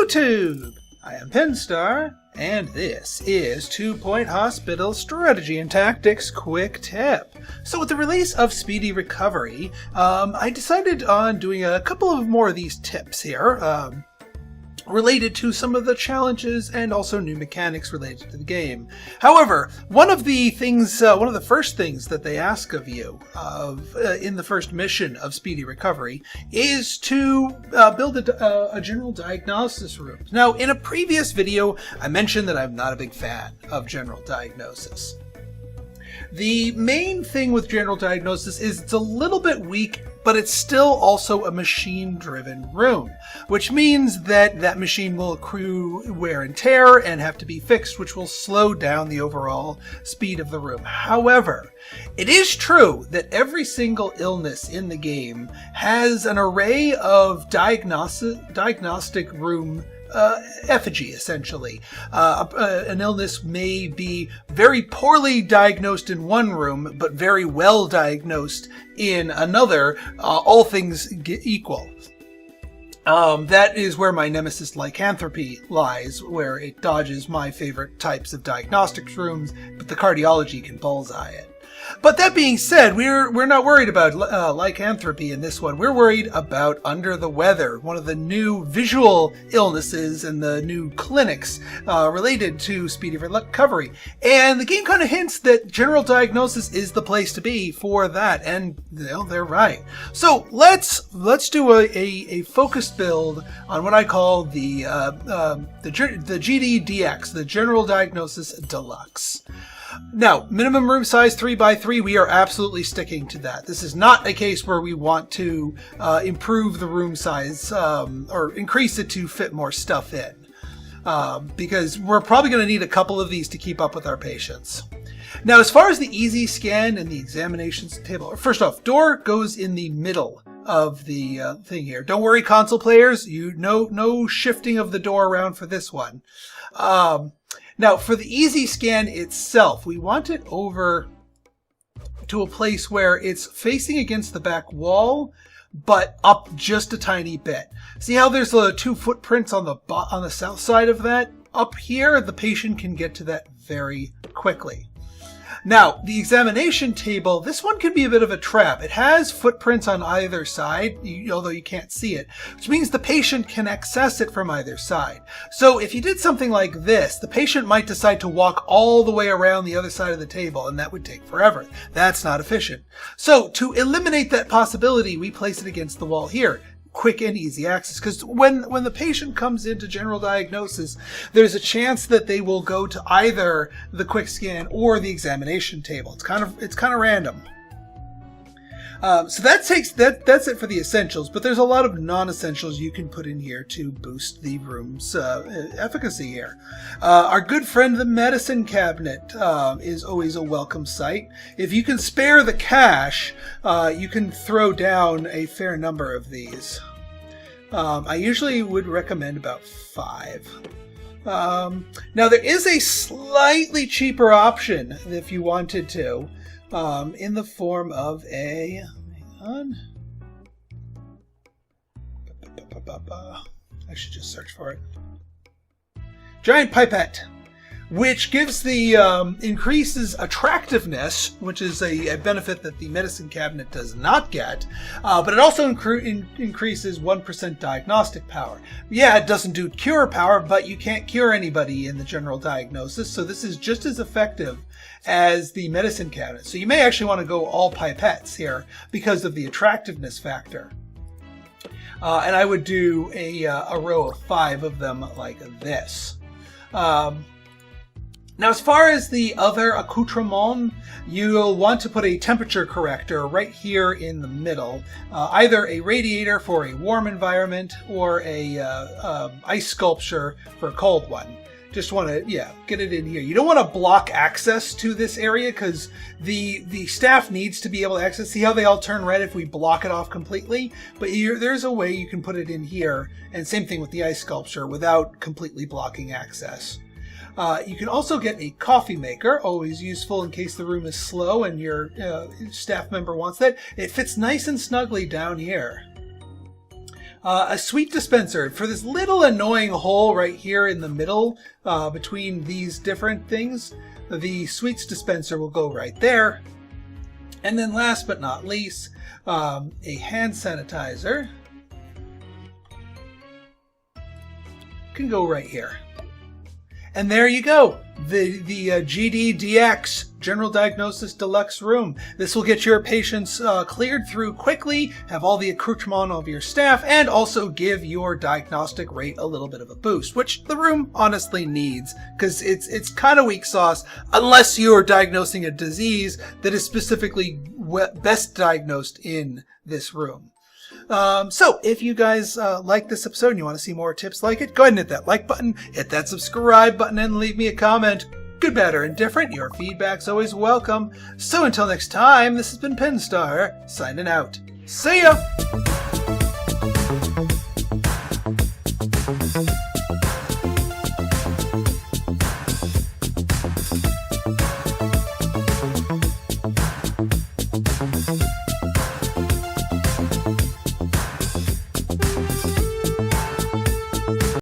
YouTube! I am Pinstar, and this is 2 Point Hospital Strategy and Tactics Quick Tip. So with the release of Speedy Recovery, I decided on doing a couple of more of these tips here, related to some of the challenges and also new mechanics related to the game. However, one of the first things that they ask of you in the first mission of Speedy Recovery is to build a general diagnosis room. Now, in a previous video, I mentioned that I'm not a big fan of general diagnosis. The main thing with general diagnosis is it's a little bit weak, but it's still also a machine-driven room, which means that that machine will accrue wear and tear and have to be fixed, which will slow down the overall speed of the room. However, it is true that every single illness in the game has an array of diagnostic room effigy, essentially. An illness may be very poorly diagnosed in one room, but very well diagnosed in another, all things equal. That is where my nemesis lycanthropy lies, where it dodges my favorite types of diagnostics rooms, but the cardiology can bullseye it. But that being said, we're not worried about lycanthropy in this one. We're worried about under the weather, one of the new visual illnesses and the new clinics related to Speedy Recovery. And the game kind of hints that general diagnosis is the place to be for that, and they're right. So let's do a focused build on what I call the GDDX, the General Diagnosis Deluxe. Now, minimum room size 3x3, we are absolutely sticking to that. This is not a case where we want to improve the room size or increase it to fit more stuff in, because we're probably going to need a couple of these to keep up with our patients. Now, as far as the easy scan and the examinations table, first off, door goes in the middle of the thing here. Don't worry, console players, no shifting of the door around for this one. Now, for the easy scan itself, we want it over to a place where it's facing against the back wall, but up just a tiny bit. See how there's 2 footprints on the south side of that? Up here, the patient can get to that very quickly. Now, the examination table, this one can be a bit of a trap. It has footprints on either side, although you can't see it, which means the patient can access it from either side. So if you did something like this, the patient might decide to walk all the way around the other side of the table, and that would take forever. That's not efficient. So to eliminate that possibility, we place it against the wall here. Quick and easy access, because when the patient comes into general diagnosis, there's a chance that they will go to either the quick scan or the examination table. It's kind of random. So that's it for the essentials, but there's a lot of non-essentials you can put in here to boost the room's efficacy here. Our good friend the medicine cabinet is always a welcome sight. If you can spare the cash, you can throw down a fair number of these. I usually would recommend about 5. Now there is a slightly cheaper option if you wanted to. In the form of a, hang on, I should just search for it. Giant pipette, which gives the increases attractiveness, which is a benefit that the medicine cabinet does not get, but it also increases 1% diagnostic power. Yeah, it doesn't do cure power, but you can't cure anybody in the general diagnosis, so this is just as effective as the medicine cabinet. So you may actually want to go all pipettes here because of the attractiveness factor. And I would do a row of 5 of them like this. Now, as far as the other accoutrement, you'll want to put a temperature corrector right here in the middle. Either a radiator for a warm environment or a ice sculpture for a cold one. Just want to, get it in here. You don't want to block access to this area because the staff needs to be able to access. See how they all turn red if we block it off completely? But there's a way you can put it in here, and same thing with the ice sculpture, without completely blocking access. You can also get a coffee maker, always useful in case the room is slow and your staff member wants that. It fits nice and snugly down here. A sweet dispenser for this little annoying hole right here in the middle between these different things. The sweets dispenser will go right there. And then last but not least, a hand sanitizer can go right here. And there you go. The GDDX, General Diagnosis Deluxe Room. This will get your patients cleared through quickly, have all the accoutrement of your staff, and also give your diagnostic rate a little bit of a boost, which the room honestly needs, because it's kind of weak sauce unless you're diagnosing a disease that is specifically best diagnosed in this room. So if you guys like this episode and you want to see more tips like it, go ahead and hit that like button, hit that subscribe button, and leave me a comment. Good, bad, or indifferent, your feedback's always welcome. So until next time, this has been Pinstar, signing out. See ya!